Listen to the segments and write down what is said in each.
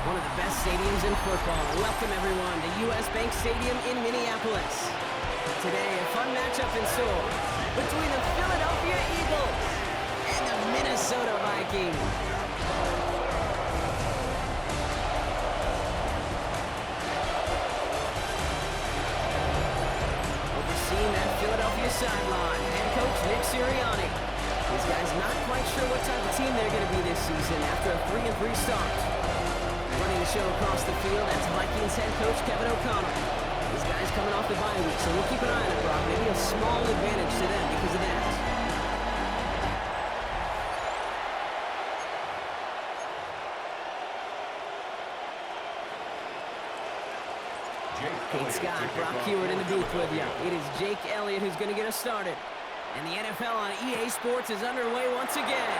One of the best stadiums in football. Welcome everyone to US Bank Stadium in Minneapolis. Today, a fun matchup in store between the Philadelphia Eagles and the Minnesota Vikings. Overseeing that Philadelphia sideline, head coach Nick Sirianni. These guys not quite sure what type of team they're going to be this season after a 3-3 start. Running the show across the field, that's Vikings head coach Kevin O'Connell. These guys coming off the bye week, so we'll keep an eye on it, Brock. Maybe a small advantage to them because of that. Kate Scott, Brock Hewitt in the booth with you. It is Jake Elliott who's going to get us started. And the NFL on EA Sports is underway once again.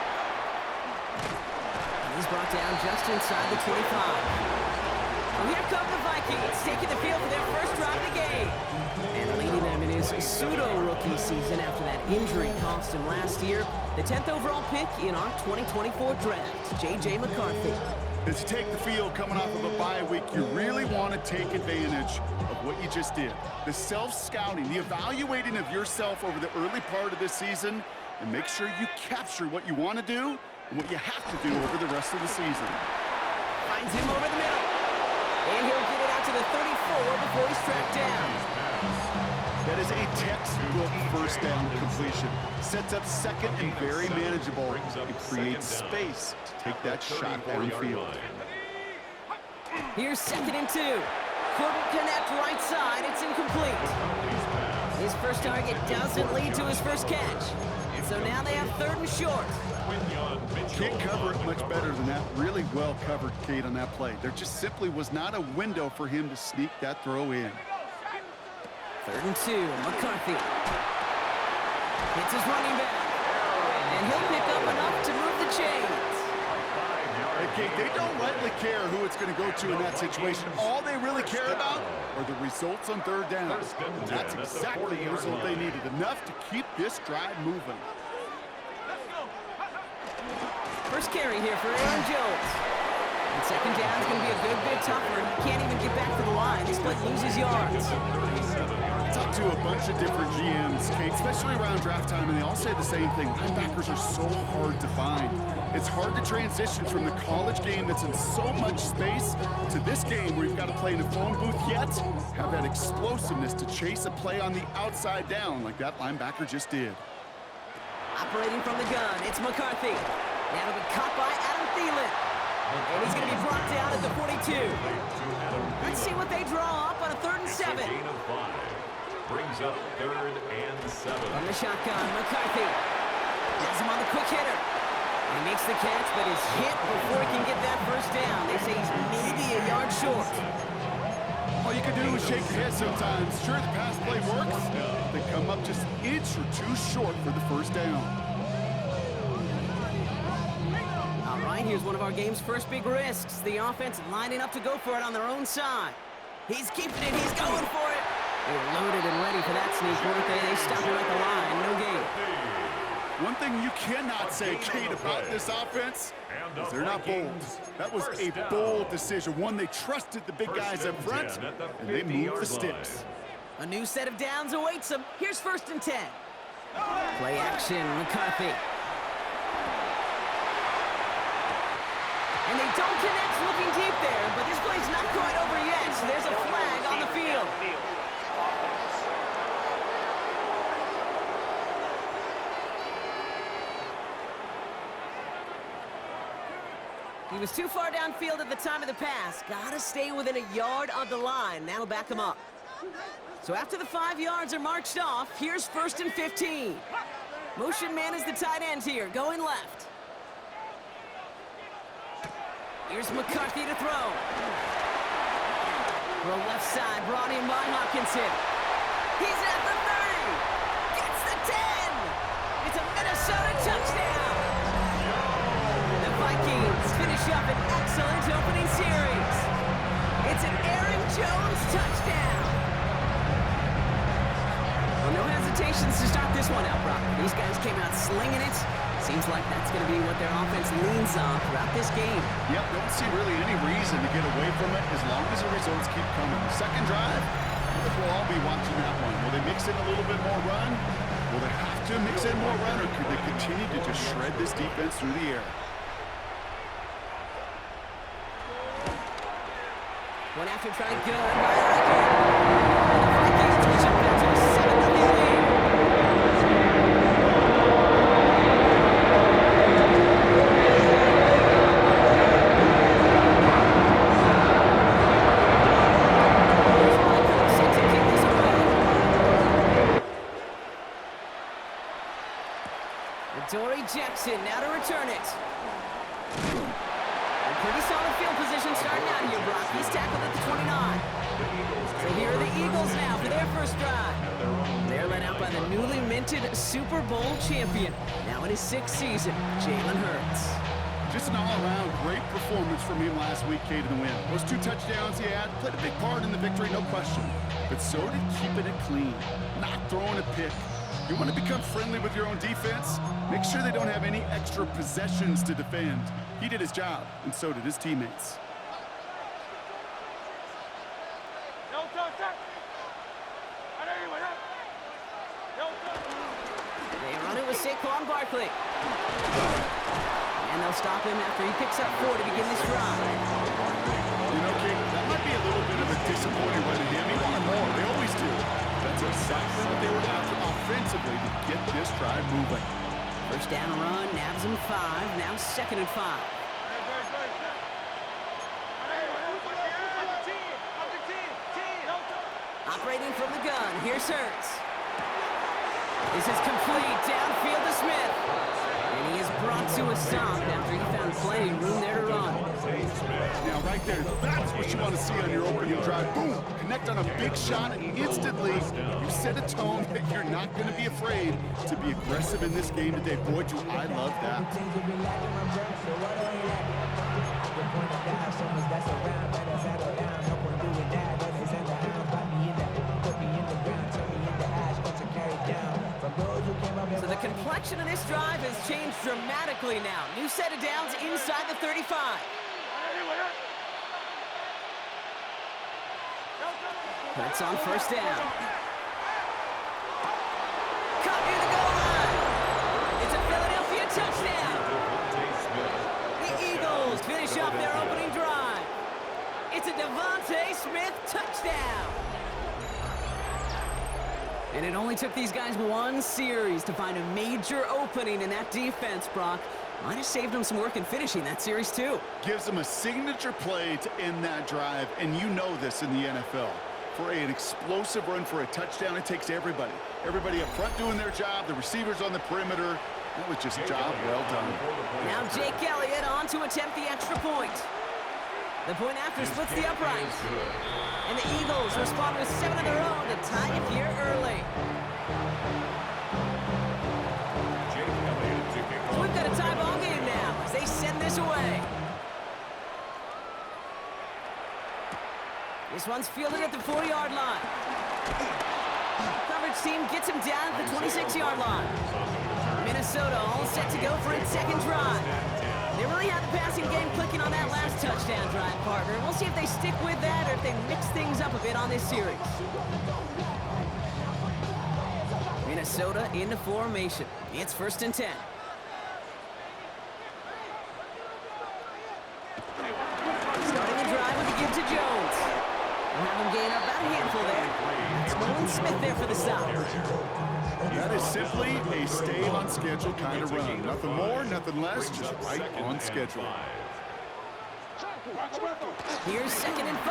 He's brought down just inside the 25. Well, here come the Vikings, taking the field for their first drive of the game. And leading them in his pseudo-rookie season after that injury cost him last year. The 10th overall pick in our 2024 draft, J.J. McCarthy. As you take the field coming off of a bye week, you really want to take advantage of what you just did. The self-scouting, the evaluating of yourself over the early part of this season, and make sure you capture what you want to do and what you have to do over the rest of the season. Finds him over the middle. And he'll get it out to the 34 before he's tracked down. That is a textbook first down completion. Sets up second and very manageable. It creates space to take that shot downfield. Here's 2nd and 2. Couldn't connect right side. It's incomplete. His first target doesn't lead to his first catch. So now they have 3rd and short. Can't cover it much better than that. Really well covered, Kate, on that play. There just simply was not a window for him to sneak that throw in. 3rd and 2, McCarthy. Hits his running back. And he'll pick up enough to move the chains. Hey, Kate, they don't rightly care who it's going to go to in that situation. All they really care about are the results on 3rd down. And that's exactly the result they needed. Enough to keep this drive moving. First carry here for Aaron Jones. And 2nd down is going to be a good bit tougher. He can't even get back to the line. This play loses yards. Talk to a bunch of different GMs, Kate, especially around draft time, and they all say the same thing. Linebackers are so hard to find. It's hard to transition from the college game that's in so much space to this game where you've got to play in a phone booth yet have that explosiveness to chase a play on the outside down like that linebacker just did. Operating from the gun, it's McCarthy. Now it'll be caught by Adam Thielen. And he's going to be brought down at the 42. Let's see what they draw up on a 3rd and 7. Brings up 3rd and 7. From the shotgun, McCarthy. Has him on the quick hitter. He makes the catch, but is hit before he can get that first down. They say he's maybe a yard short. All you can do is shake your head sometimes. Sure, the pass play works. They come up just an inch or 2 short for the first down. All right, here's one of our game's first big risks. The offense lining up to go for it on their own side. He's keeping it. He's going for it. They were loaded and ready for that sneak, weren't they? They stopped him at the line. No gain. One thing you cannot say, Kate, about this offense is they're not bold. That was a bold decision. One, they trusted the big guys up front, and they moved the sticks. A new set of downs awaits them. Here's 1st and 10. Play action, McCarthy. And they don't connect looking deep there, but this play's not quite over yet, so there's a flag on the field. He was too far downfield at the time of the pass. Gotta stay within a yard of the line. That'll back him up. So after the 5 yards are marched off, here's 1st and 15. Motion man is the tight end here, going left. Here's McCarthy to throw. Throw left side, brought in by Hawkinson. He's at the 30. Gets the 10. It's a Minnesota touchdown. The Vikings finish up an excellent opening series. It's an Aaron Jones touchdown. Well, no hesitations to start this one out, Brock. These guys came out slinging it. See Seems like that's going to be what their offense leans on throughout this game. Yep, don't see really any reason to get away from it as long as the results keep coming. Second drive, I think we'll all be watching that one. Will they mix in a little bit more run? Will they have to mix in more run, or could they continue to just shred this defense through the air? One after trying good. The Vikings jump out to a 7-0 lead. Dory Jackson now to return it. A pretty solid field position starting out here, Brock. He's tackled at the 29. So here are the Eagles now for their first drive. They're led out by the newly minted Super Bowl champion. Now in his 6th season, Jalen Hurts. Just an all-around great performance from him last week, Kate, in the win. Those 2 touchdowns he had played a big part in the victory, no question. But so did keeping it clean, not throwing a pick. You want to become friendly with your own defense? Make sure they don't have any extra possessions to defend. He did his job, and so did his teammates. They run it with Saquon Barkley. And they'll stop him after he picks up 4 to begin this drive. You know, Kate, that might be a little bit of a disappointing run to him. He wanted more. They always do. That's exactly what they were after offensively to get this drive moving. First down run, nabs him 5. Now 2nd and 5. Operating from the gun, here's Hurts. This is complete, downfield to Smith. And he is brought to a stop after he found plenty of room there to run. Now right there, that's what you want to see on your opening drive. Boom! Connect on a big shot and instantly you set a tone that you're not going to be afraid to be aggressive in this game today. Boy, do I love that. So the complexion of this drive has changed dramatically now. New set of downs inside the 35. That's on first down. Caught near the goal line. It's a Philadelphia touchdown. The Eagles finish off their opening drive. It's a Devontae Smith touchdown. And it only took these guys 1 series to find a major opening in that defense, Brock. Might have saved them some work in finishing that series, too. Gives them a signature play to end that drive, and you know this in the NFL. For an explosive run for a touchdown, it takes everybody. Everybody up front doing their job, the receivers on the perimeter. That was just a job well done. Now Jake Elliott on to attempt the extra point. The point after splits the uprights. And the Eagles respond with 7 of their own to tie it here early. So we've got a tie ball game now as they send this away. This one's fielded at the 40-yard line. Coverage team gets him down at the 26-yard line. Minnesota all set to go for its second drive. They really had the passing game clicking on that last touchdown drive, partner. We'll see if they stick with that or if they mix things up a bit on this series. Minnesota into formation. It's 1st and 10. Starting the drive with a give to Jones. We'll have him gain about a handful there. It's Nolan Smith there for the stop. That is simply a stay on schedule kind of run. Nothing more, nothing less, just right on schedule. Here's 2nd and 5.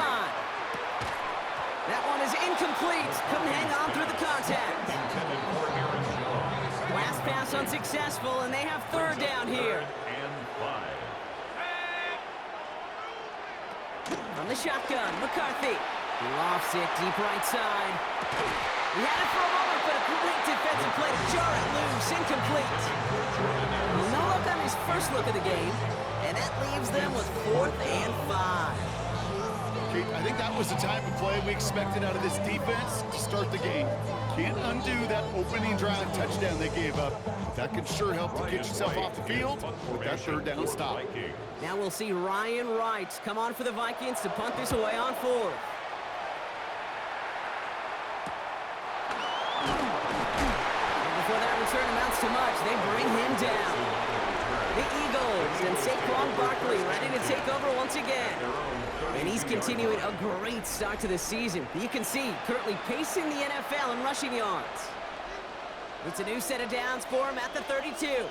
That one is incomplete. Couldn't hang on through the contact. Last pass unsuccessful, and they have 3rd down here. From the shotgun, McCarthy. He lofts it deep right side. He had it for a moment, but a great defensive play to jar it loose. Incomplete. Well, no look on his first look of the game, and that leaves them with 4th and 5. Kate, I think that was the type of play we expected out of this defense to start the game. Can't undo that opening drive touchdown they gave up. That can sure help to get yourself off the field with that third down stop. Now we'll see Ryan Wright come on for the Vikings to punt this away on fourth. And before that return amounts to much, they bring him down. The Eagles and Saquon Barkley ready to take over once again. And he's continuing a great start to the season. You can see currently pacing the NFL in rushing yards. It's a new set of downs for him at the 32.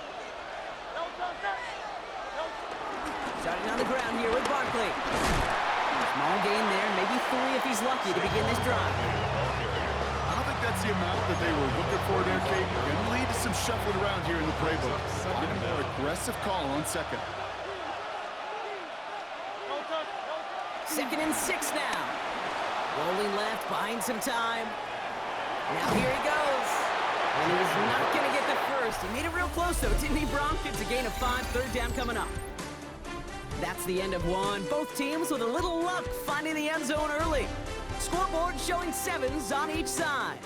Starting on the ground here with Barkley. Small gain there, maybe 3 if he's lucky to begin this drive. I don't think that's the amount that they were looking for there, Kate. Going to lead to some shuffling around here in the playbook. Find a more aggressive call on second. 2nd and 6 now. Rolling left, buying some time. Now here he goes. And he's not going to get the first. He made it real close, though, didn't he, Bronk? It's a gain of 5, third down coming up. That's the end of one. Both teams with a little luck finding the end zone early. Scoreboard showing 7s on each side.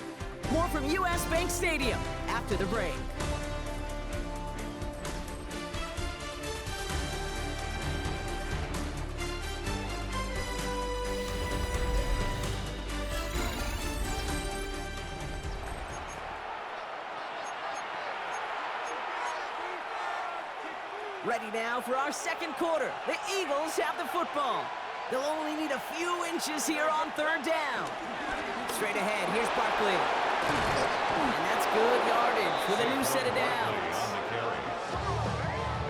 More from U.S. Bank Stadium after the break. Ready now for our second quarter. The Eagles have the football. They'll only need a few inches here on third down. Straight ahead, here's Barkley. And that's good yardage with a new set of downs.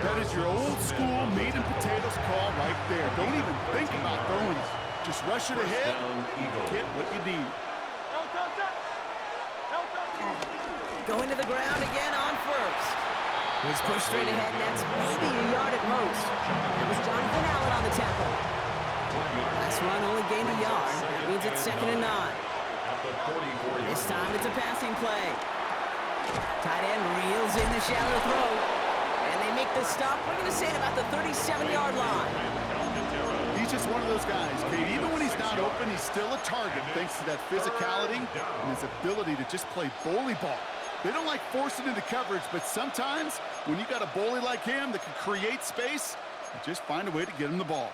That is your old school meat and potatoes call right there. Don't even think about throwing it. Just rush it ahead, get what you need. Going to the ground again on first. He's pushed straight ahead, and that's maybe a yard at most. That was Jonathan Allen on the tackle. Last run only gained a yard. That means it's 2nd and 9. This time it's a passing play. Tight end reels in the shallow throw. And they make the stop. We're going to say at about the 37-yard line. He's just one of those guys, Kate. Even when he's not open, he's still a target thanks to that physicality and his ability to just play bully ball. They don't like forcing into coverage, but sometimes when you got a bully like him that can create space, you just find a way to get him the ball.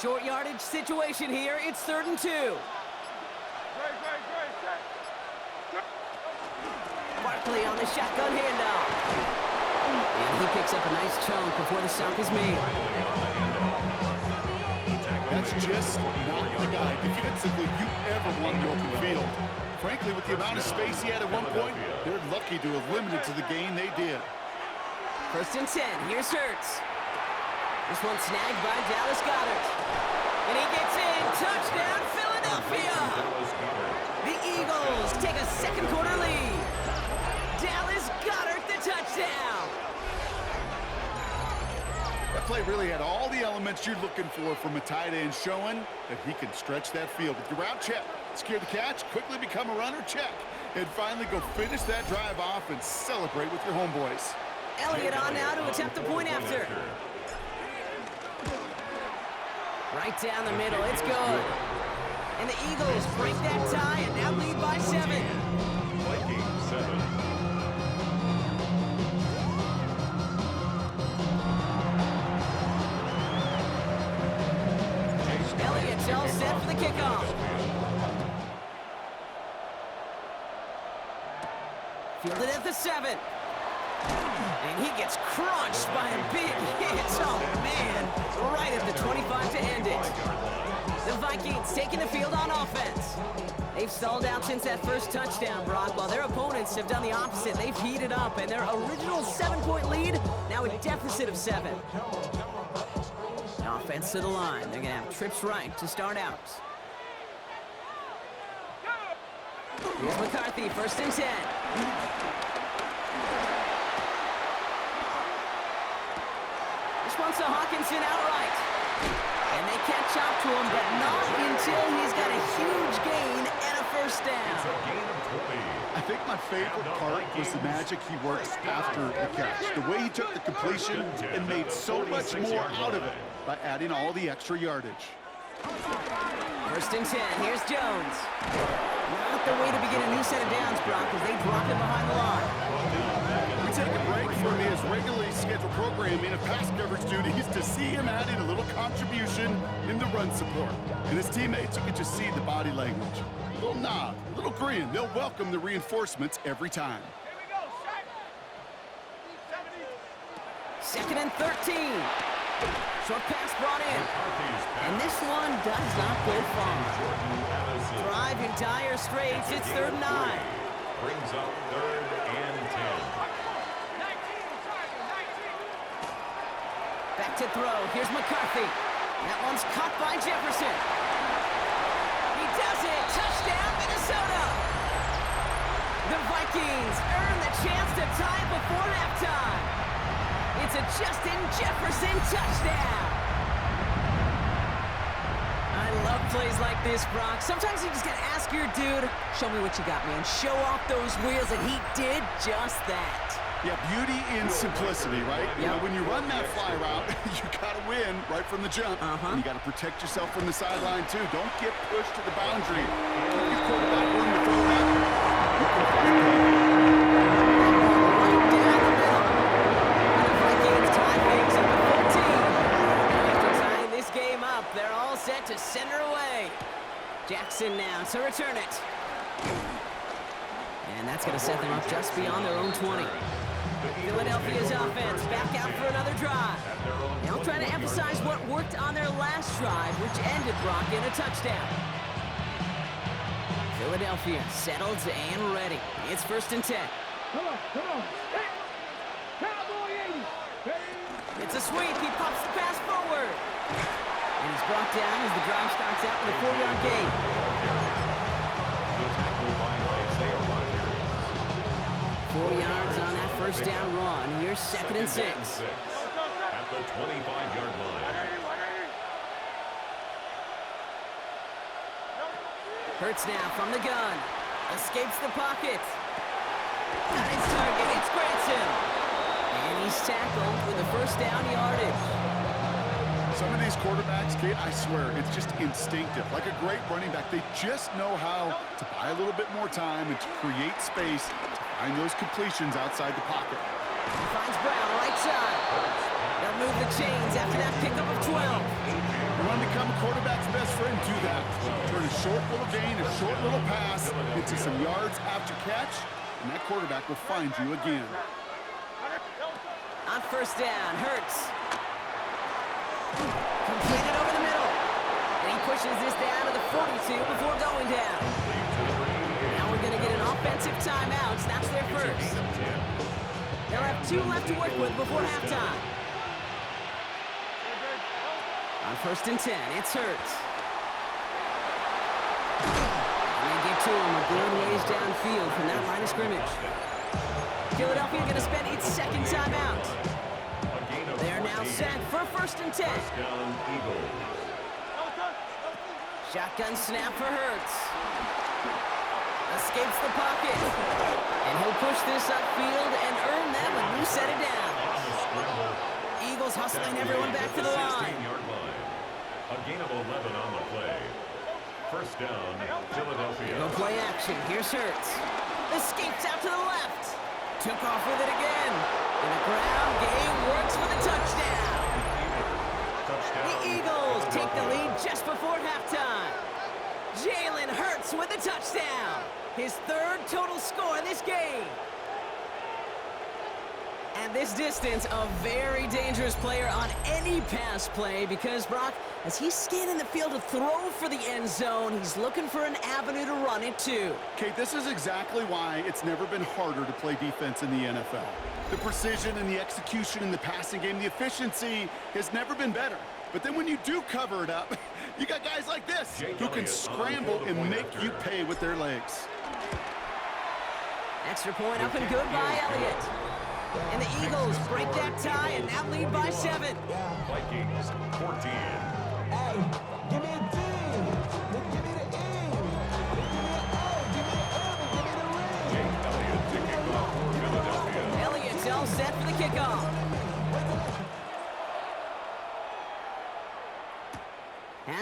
Short yardage situation here. It's 3rd and 2. Barkley on the shotgun handoff. And he picks up a nice chunk before the stop is made. That's just not the guy defensively you ever want in the open field. Frankly, with the amount of space he had at one point, they're lucky to have limited to the gain they did. 1st and 10. Here's Hurts. This one snagged by Dallas Goedert. And he gets in. Touchdown, Philadelphia! The Eagles take a second quarter lead. Dallas Goedert, the touchdown! That play really had all the elements you're looking for from a tight end, showing that he can stretch that field. With your route, check. Secure the catch, quickly become a runner, check. And finally go finish that drive off and celebrate with your homeboys. Elliott on now to attempt the point after. Right down the middle, it's good. And the Eagles break that tie and now lead by 7. Vikings 7. Elliott's all set for the kickoff. Fielded at the 7. And he gets crunched by a big hit. Oh, man. Right at the 25 to end it. The Vikings taking the field on offense. They've stalled out since that first touchdown, Brock, while their opponents have done the opposite. They've heated up, and their original 7-point lead, now a deficit of 7. Offense to the line. They're going to have trips right to start out. Here's McCarthy, 1st and 10. This one's to Hawkinson outright. And they catch up to him, but not until he's got a huge gain and a first down. I think my favorite part was the magic he works after the catch. The way he took the completion and made so much more out of it. by adding all the extra yardage. First and 10. Here's Jones. Not the way to begin a new set of downs, Brock, as they drop him behind the line. We take a break from his regularly scheduled programming of pass coverage duties to see him adding a little contribution in the run support. And his teammates, you can just see the body language. A little nod, a little grin. They'll welcome the reinforcements every time. Second and 13. Short pass brought in. And this one does not go far. Drive in dire straits. It's 3rd and 9. Brings up 3rd and 10. Back to throw. Here's McCarthy. That one's caught by Jefferson. He does it. Touchdown, Minnesota. The Vikings earn the chance to tie it before halftime. It's a Justin Jefferson touchdown. I love plays like this, Brock. Sometimes you just gotta ask your dude, show me what you got, man. Show off those wheels, and he did just that. Yeah, beauty in simplicity, right? You know, when you run that fly route, you gotta win right from the jump. And you gotta protect yourself from the sideline, too. Don't get pushed to the boundary. Give your quarterback room to throw that. You can find it. Right down the middle. And the Vikings tie things up at 14. After tying this game up, they're all set to send her away. Jackson now to return it. And that's going to set them up just beyond their own 20. Philadelphia's offense back out for another drive. They'll try to emphasize what worked on their last drive, which ended Brock in a touchdown. Philadelphia settled and ready. It's 1st and 10. Come on. Hey, Cowboy 80. It's a sweep. He pops the pass forward. And he's brought down as the drive starts out with a 4-yard gain. 4 yards on that first down run. Here's 2nd and 6. At the 25-yard line. Hurts now from the gun. Escapes the pocket. Got his target. It's Granson. And he's tackled with a first down yardage. Some of these quarterbacks, Kate, I swear, it's just instinctive. Like a great running back, they just know how to buy a little bit more time and to create space to find those completions outside the pocket. He finds Brown right side. They'll move the chains after that pickup of 12. You want to become a quarterback's best friend, do that. Turn a short little gain, a short little pass into some yards after catch, and that quarterback will find you again. On first down, Hurts. Completed over the middle. And he pushes this down to the 42 before going down. Now we're going to get an offensive timeout. That's their first. They'll have 2 left to work with before halftime. On 1st and 10, it's Hurts. And they get to him a good ways downfield from that line of scrimmage. Philadelphia going to spend its 2nd timeout. They're now set for 1st and 10. Shotgun snap for Hurts. Escapes the pocket. And he'll push this upfield and earn them a new set of downs. Eagles hustling everyone back to the line. A gain of 11 on the play. First down, Philadelphia. No play action. Here's Hurts. Escapes out to the left. Took off with it again. And the ground game works for the touchdown. The Eagles take the lead just before halftime. Jalen Hurts with a touchdown. His 3rd total score in this game. And this distance, a very dangerous player on any pass play because, Brock, as he's scanning the field to throw for the end zone, he's looking for an avenue to run it too. Kate, this is exactly why it's never been harder to play defense in the NFL. The precision and the execution in the passing game, the efficiency has never been better. But then when you do cover it up, you got guys like this who can scramble and make you pay with their legs. Extra point up and good by Elliott. And the Eagles break that tie and now lead by 7. Vikings 14. Hey, give me a D. Give me the E. Give me an O. Give me the M. Give me the ring. Jake Elliott to kick off for Philadelphia. Elliott's all set for the kickoff.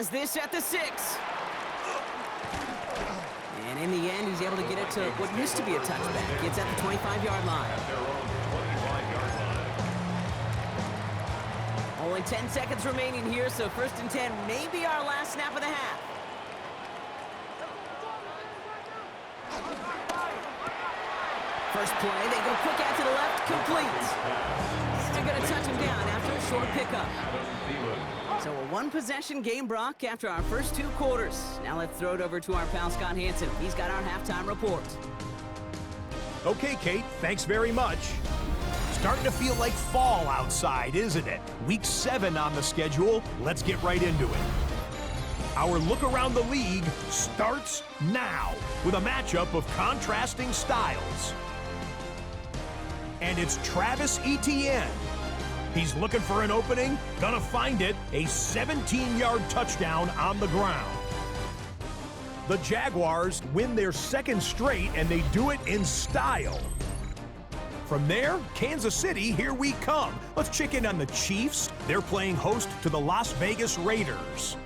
has this at the 6. And in the end, he's able to get it to what used to be a touchback. It's at the 25-yard line. At their own 25-yard line. Only 10 seconds remaining here, so 1st and 10 may be our last snap of the half. First play, they go quick out to the left, complete. They're going to touch him down after a short pickup. So a one-possession game, Brock, after our first 2 quarters. Now let's throw it over to our pal Scott Hansen. He's got our halftime report. Okay, Kate, thanks very much. Starting to feel like fall outside, isn't it? Week 7 on the schedule. Let's get right into it. Our look around the league starts now with a matchup of contrasting styles. And it's Travis Etienne. He's looking for an opening, gonna find it, a 17-yard touchdown on the ground. The Jaguars win their 2nd straight, and they do it in style. From there, Kansas City, here we come. Let's check in on the Chiefs. They're playing host to the Las Vegas Raiders.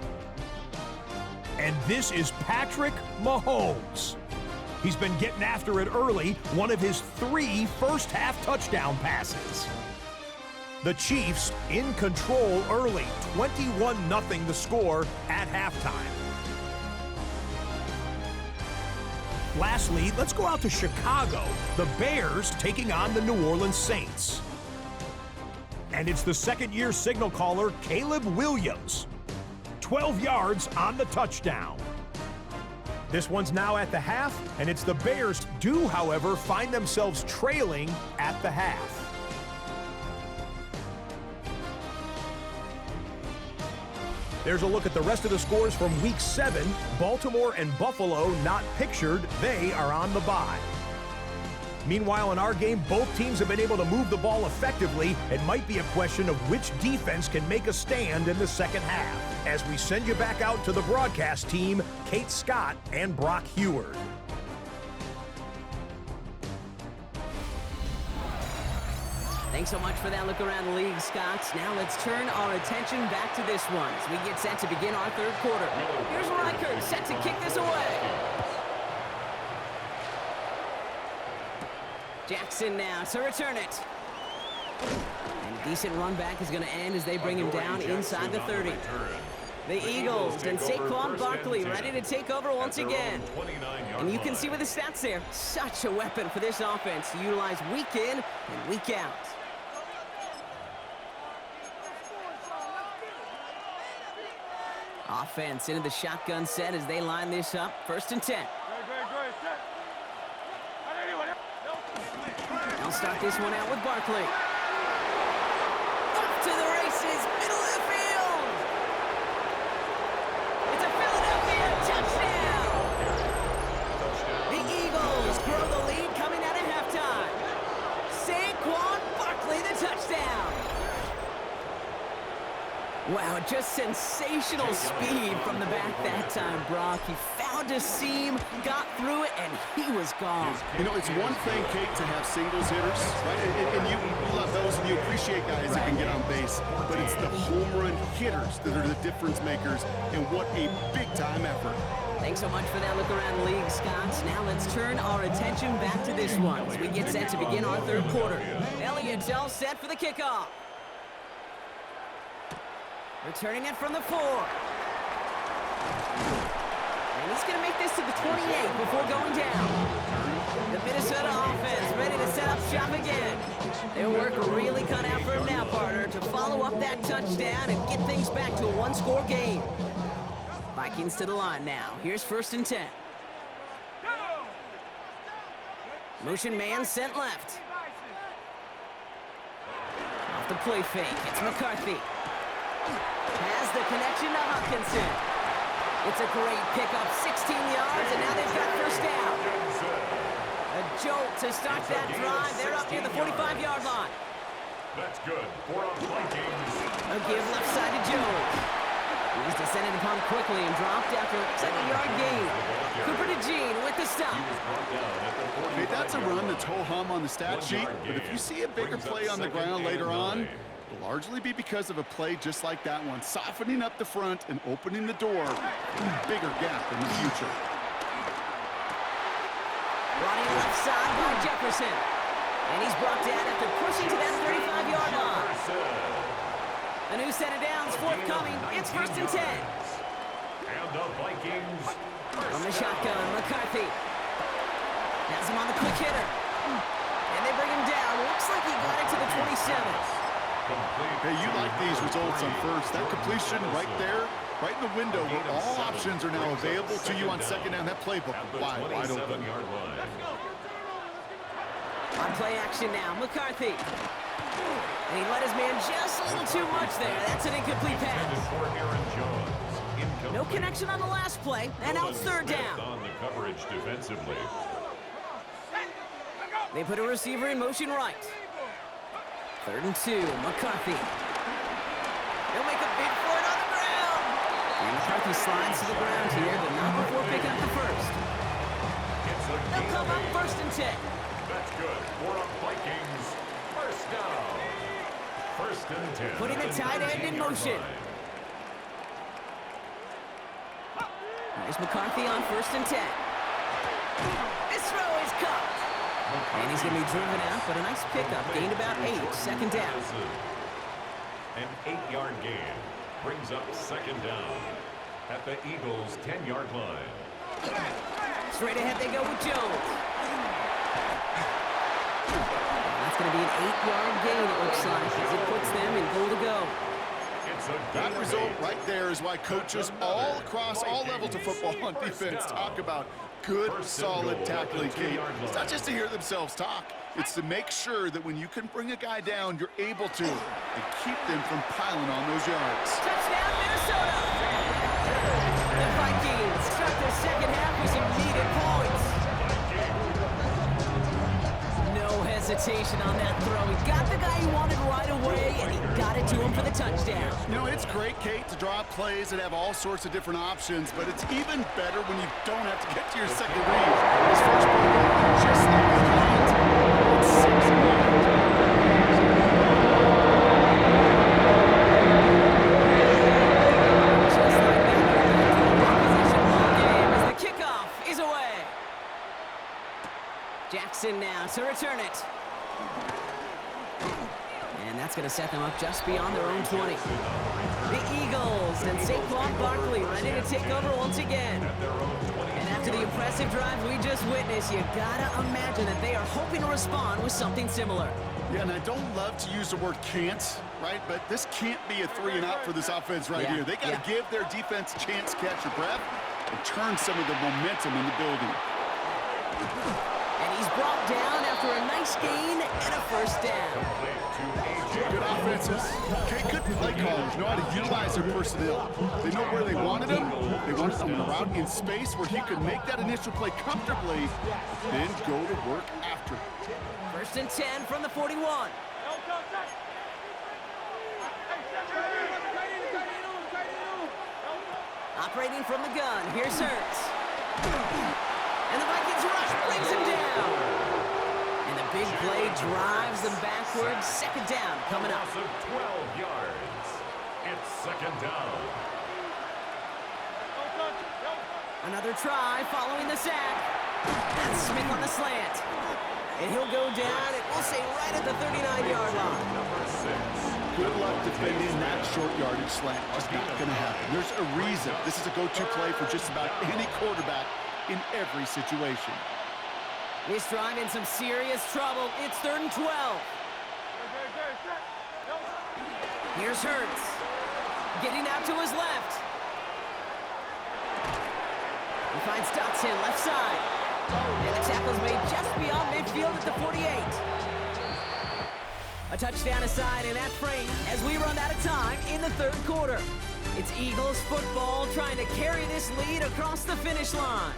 And this is Patrick Mahomes. He's been getting after it early, one of his 3 first-half touchdown passes. The Chiefs in control early, 21-0 the score at halftime. Lastly, let's go out to Chicago. The Bears taking on the New Orleans Saints. And it's the second-year signal caller, Caleb Williams. 12 yards on the touchdown. This one's now at the half, and it's the Bears do, however, find themselves trailing at the half. There's a look at the rest of the scores from Week 7. Baltimore and Buffalo not pictured. They are on the bye. Meanwhile, in our game, both teams have been able to move the ball effectively. It might be a question of which defense can make a stand in the second half. As we send you back out to the broadcast team, Kate Scott and Brock Heward. Thanks so much for that look around the league, Scott. Now let's turn our attention back to this one as we get set to begin our 3rd quarter. Here's Reichert set to kick this away. Jackson now to return it. And a decent run back is going to end as they bring him down inside the 30. The Eagles and Saquon Barkley ready to take over once again. And you can see with the stats there, such a weapon for this offense to utilize week in and week out. Offense into the shotgun set as they line this up. 1st and 10. They'll start this one out with Barkley. Up to the races, middle of the field. It's a Philadelphia touchdown. The Eagles grow the lead coming out of halftime. Saquon Barkley, the touchdown. Wow, just sensational speed from the back that time, Brock. He found a seam, got through it, and he was gone. You know, it's one thing, Kate, to have singles hitters, right? And you love those, and you appreciate guys that can get on base. But it's the home run hitters that are the difference makers, and what a big-time effort. Thanks so much for that look around the league, Scott. Now let's turn our attention back to this one as we get set to begin our 3rd quarter. Elliott's all set for the kickoff. Returning it from the 4. And he's going to make this to the 28 before going down. The Minnesota offense ready to set up shop again. Their work really cut out for him now, partner, to follow up that touchdown and get things back to a 1-score game. Vikings to the line now. Here's 1st and 10. Motion man sent left. Off the play fake. It's McCarthy. Has the connection to Hutchinson. It's a great pickup, 16 yards, and now they've got 1st down. A jolt to start that drive. They're up near the 45-yard line. That's good. 4 on Vikings. A give left side to Jones. He's descended upon quickly and dropped after a 2nd-yard gain. Cooper to Gene with the stop. Hey, that's a run that's ho-hum on the stat sheet, but if you see a bigger play on the ground later on, It'll largely be because of a play just like that one, softening up the front and opening the door for a bigger gap in the future. Running left side by Jefferson. And he's brought down after pushing to that 35-yard line. A new set of downs forthcoming. It's 1st and 10. And the Vikings From the shotgun, McCarthy. Has him on the quick hitter. And they bring him down. Looks like he got it to the 27. Hey, you like these results on first. That completion right there, right in the window where all options are now available to you on second down. That playbook wide open. On play action now, McCarthy. And he let his man just a little too much there. That's an incomplete pass. No connection on the last play, and now it's 3rd down. On the coverage defensively. They put a receiver in motion right. 3rd and 2, McCarthy. He'll make a big for it on the ground. And McCarthy slides to the ground here, but not before picking up the first. They'll come up 1st and 10. That's good for the Vikings. 1st down. 1st and 10. Putting the tight end in motion. There's McCarthy on 1st and 10. This throw is caught. And he's going to be driven out, but a nice pickup. Gained about 8, 2nd down. An 8-yard gain brings up 2nd down at the Eagles' 10-yard line. Straight ahead they go with Jones. That's going to be an 8-yard gain, it looks like, as it puts them in goal to go. That result right there is why coaches all across all levels of football and defense talk about good, solid tackling, Kate. It's not just to hear themselves talk. It's to make sure that when you can bring a guy down, you're able to and keep them from piling on those yards. Touchdown, Minnesota! The Vikings start the second half with some needed points. No hesitation on that throw. He got the guy he wanted right away, and he got it to him for the touchdown. You know, it's great, Kate, to draw up plays that have all sorts of different options, but it's even better when you don't have to get to your second read. This first play, just like the Giants, it's 6 Just like that, possession ball game as the kickoff is away. Jackson now to return it. And that's going to set them up just beyond their own 20. The Eagles and Saquon Barkley ready to take over once again. And after the impressive drive we just witnessed, you gotta imagine that they are hoping to respond with something similar. Yeah, and I don't love to use the word can't, right? But this can't be a 3-and-out for this offense right here. They got to give their defense a chance to catch your breath and turn some of the momentum in the building. And he's brought down after a nice gain and a 1st down. Good offenses. Okay, good play callers know how to utilize their personnel. They know where they wanted him. They wanted him around in space where he could make that initial play comfortably, then go to work after. 1st and 10 from the 41. Operating from the gun, here's Hurts. And the Vikings rush brings him down. And the big play drives them backwards. 2nd down coming up. Loss of 12 yards. It's 2nd down. Another try following the sack. That's Smith on the slant. And he'll go down, and we'll say right at the 39-yard line. Number 6. Good luck defending that short yardage slant. Just not going to happen. There's a reason this is a go-to play for just about any quarterback in every situation. This drive in some serious trouble. It's 3rd and 12. Here's Hurts. Getting out to his left. He finds Dotson left side. And the tackle's made just beyond midfield at the 48. A touchdown aside in that frame as we run out of time in the 3rd quarter. It's Eagles football trying to carry this lead across the finish line.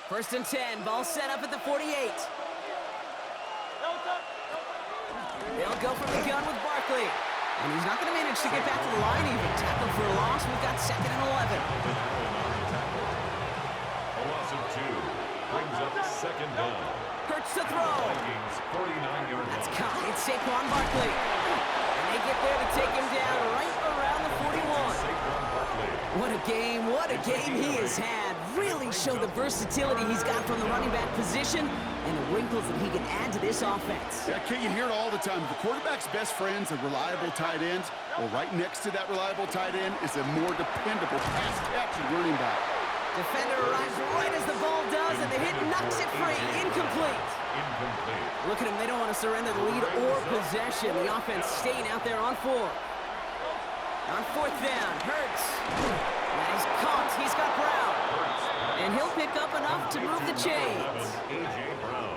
First and 10, ball set up at the 48. They'll go from the gun with Barkley. And he's not going to manage to get back to the line even. Tackle for a loss. We've got 2nd and 11. A loss of 2 brings up 2nd down. Hurts to throw. Vikings 49-yard line. That's caught. It's Saquon Barkley. And they get there to take him down right around the 41. Saquon Barkley. What a game. What a game he has had. Really showed the versatility he's got from the running back position and the wrinkles that he can add to this offense. Yeah, Kate, you hear it all the time. The quarterback's best friend's a reliable tight end. Well, right next to that reliable tight end is a more dependable pass-catching running back. Defender arrives right as the ball does, and the hit knocks it free. Incomplete. Incomplete. Look at him. They don't want to surrender the lead or possession. The offense staying out there on 4. On 4th down, Hurts. And he's caught. He's got Brown. And he'll pick up enough to move the chains.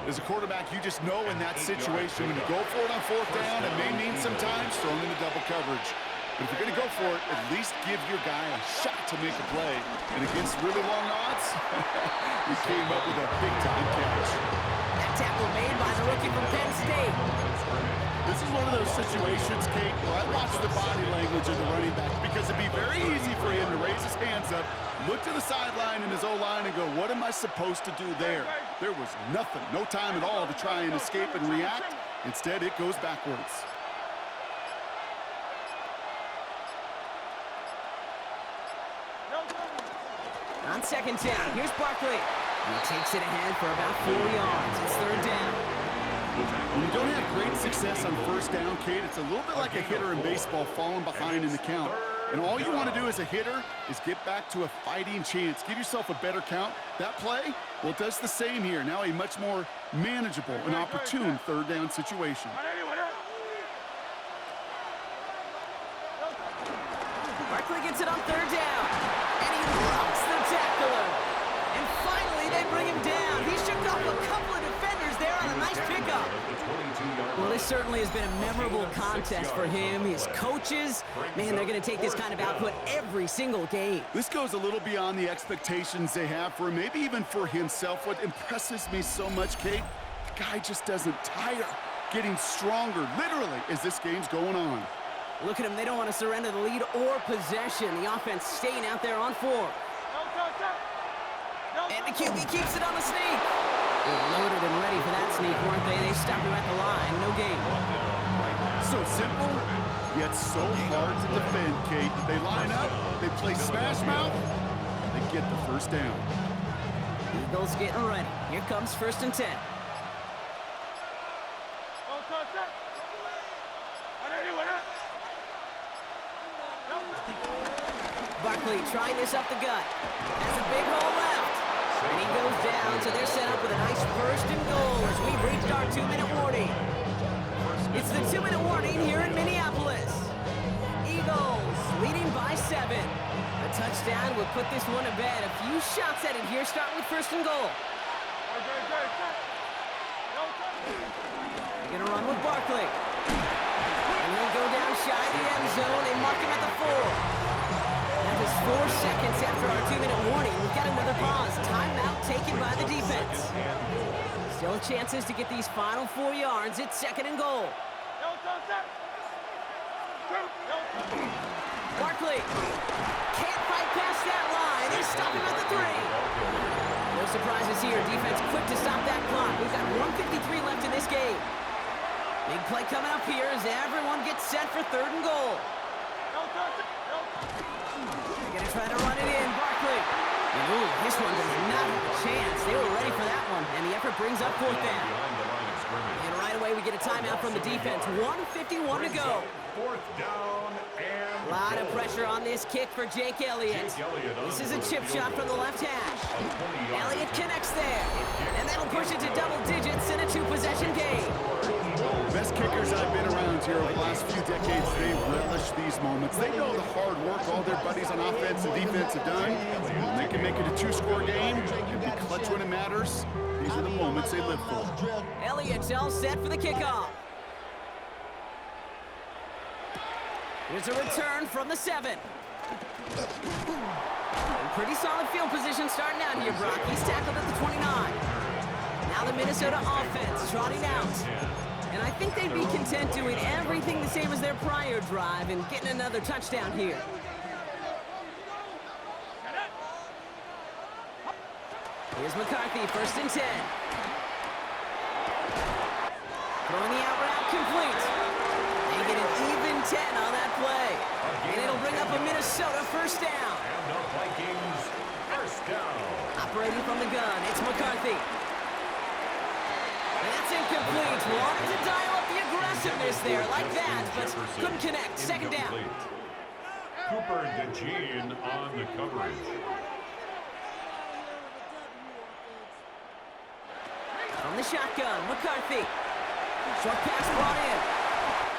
As a quarterback, you just know in that situation, when you go for it on 4th down, it may mean sometimes throwing into double coverage. But if you're going to go for it, at least give your guy a shot to make a play. And against really long odds, he came up with a big-time catch. That tackle made by the rookie from Penn State. This is one of those situations, Kate, where I watch the body language of the running back because it'd be very easy for him to raise his hands up, look to the sideline in his O-line and go, what am I supposed to do there? There was nothing, no time at all to try and escape and react. Instead, it goes backwards. On 2nd down, here's Barkley. He takes it ahead for about 4 yards. It's 3rd down. When you don't have great success on 1st down, Kate, it's a little bit like a hitter in baseball falling behind in the count. And all you want to do as a hitter is get back to a fighting chance. Give yourself a better count. That play, well, it does the same here. Now a much more manageable and opportune 3rd down situation. Barkley gets it on 3rd down. And he rocks the tackler. And finally, they bring him down. He shook off a couple of defenders there on a nice pickup. Well, this certainly has been a memorable contest for him. His coaches, man, they're going to take this kind of output every single game. This goes a little beyond the expectations they have for him, maybe even for himself. What impresses me so much, Kate, the guy just doesn't tire, getting stronger, literally, as this game's going on. Look at him. They don't want to surrender the lead or possession. The offense staying out there on 4. And the QB keeps it on the sneak. They're loaded and ready for that sneak, weren't they? They stopped him at the line. No gain. So simple, yet so hard to defend, Kate. They line up, they play smash mouth, they get the 1st down. Eagles getting ready. Here comes 1st and 10. Barkley trying this up the gut. Has a big hole left. And he goes down, so they're set up with a nice 1st and goal as we've reached our 2-minute warning. It's the 2-minute warning here in Minneapolis. Eagles leading by 7. A touchdown would put this one to bed. A few shots at it here, starting with 1st and goal. They're going to run with Barkley. And he'll go down shy of the end zone. They mark him at the 4. That is 4 seconds after our 2-minute warning. We've got another pause. Timeout taken by the defense. Still chances to get these final 4 yards. It's 2nd and goal. Barkley can't fight past that line. They stop him at the 3. No surprises here. Defense quick to stop that clock. We've got 1:53 left in this game. Big play coming up here as everyone gets set for 3rd and goal. They're going to try to run it in. Barkley. And ooh, this one does not have a chance. They were ready for that one. And the effort brings up 4th down. And right away, we get a timeout from the defense. 1:51 to go. 4th down and A lot of pressure on this kick for Jake Elliott. This is a chip shot from the left hash. Elliott connects there. And that'll push it to double digits in a 2-possession game. Best kickers I've been around here over the last few decades, they relish these moments. They know the hard work all their buddies on offense and defense have done. When they can make it a 2-score game and be clutch when it matters, these are the moments they live for. Elliott's all set for the kickoff. Here's a return from the 7. Pretty solid field position starting out here, Brock. He's tackled at the 29. Now the Minnesota offense trotting out. And I think they'd be content doing everything the same as their prior drive and getting another touchdown here. Here's McCarthy, 1st and 10. Throwing the out route complete. They get an even 10 on that play. And it'll bring up a Minnesota 1st down. And the Vikings 1st down. Operating from the gun, it's McCarthy. And that's incomplete. Wanted to dial up the aggressiveness there like that, but couldn't connect. 2nd down. Cooper DeJean on the coverage. From the shotgun, McCarthy. Short pass brought in.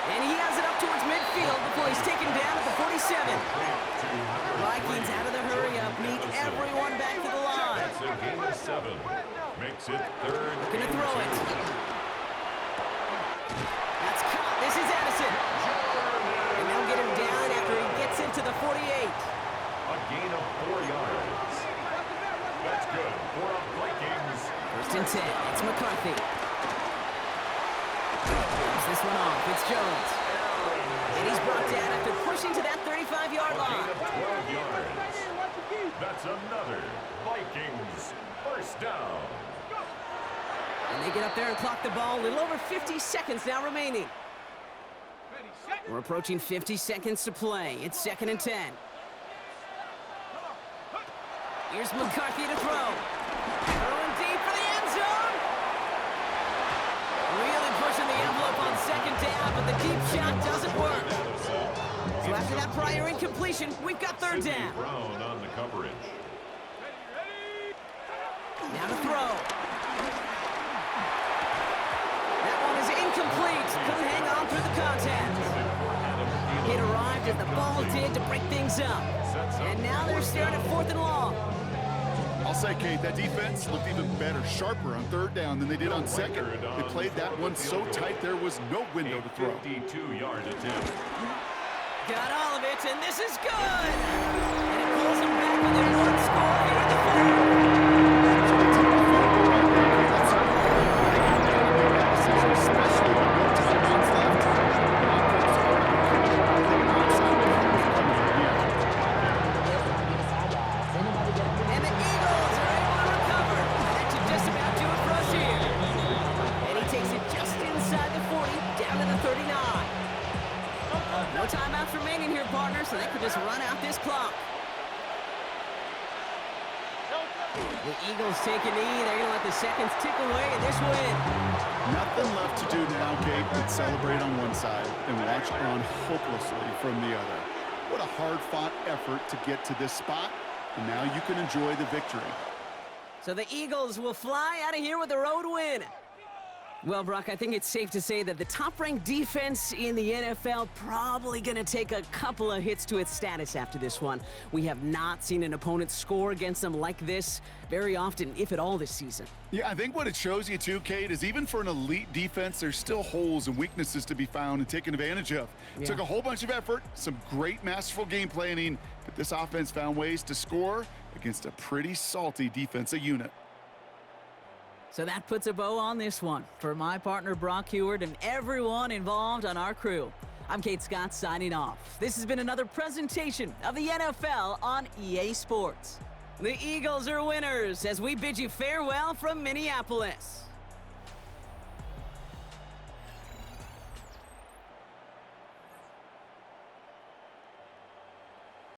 And he has it up towards midfield before he's taken down at the 47. Vikings out of the hurry-up, meet everyone back to the line. That's a gain of 7. Makes it 3rd. Gonna throw it. That's caught. This is Addison. And they'll get him down after he gets into the 48. A gain of 4 yards. That's good for the Vikings. 1st and 10. It's McCarthy. Comes this one off. It's Jones. And he's brought down after pushing to that 35-yard A line. gain of 12 yards. That's another Vikings 1st down. And they get up there and clock the ball. A little over 50 seconds now remaining. We're approaching 50 seconds to play. It's 2nd and 10. Here's McCarthy to throw. Throwing deep for the end zone. Really pushing the envelope on 2nd down, but the deep shot doesn't work. So after that prior incompletion, we've got 3rd Sidney down. Brown on the coverage. Now to throw. That one is incomplete. Couldn't hang on through the contact. It arrived as the ball did to break things up. And now they're staring at 4th and long. I'll say, Kate, that defense looked even better, sharper on 3rd down than they did on 2nd. They played that one so tight there was no window to throw. 52-yard attempt. Got all of it, and this is good! And it pulls them back within 1 score here in the 4th. Especially with no timeouts left. And the Eagles are able to recover. And that should just about do it for us here. And he takes it just inside the 40, down to the 39. No timeouts remaining here, partner, so they could just run out this clock. The Eagles take a knee. They're going to let the seconds tick away in this win. Nothing left to do now, Kate, but celebrate on one side and watch on hopelessly from the other. What a hard-fought effort to get to this spot, and now you can enjoy the victory. So the Eagles will fly out of here with a road win. Well, Brock, I think it's safe to say that the top-ranked defense in the NFL probably going to take a couple of hits to its status after this one. We have not seen an opponent score against them like this very often, if at all, this season. Yeah, I think what it shows you too, Kate, is even for an elite defense, there's still holes and weaknesses to be found and taken advantage of. It took a whole bunch of effort, some great masterful game planning, but this offense found ways to score against a pretty salty defensive unit. So that puts a bow on this one. For my partner, Brock Heward, and everyone involved on our crew, I'm Kate Scott signing off. This has been another presentation of the NFL on EA Sports. The Eagles are winners as we bid you farewell from Minneapolis.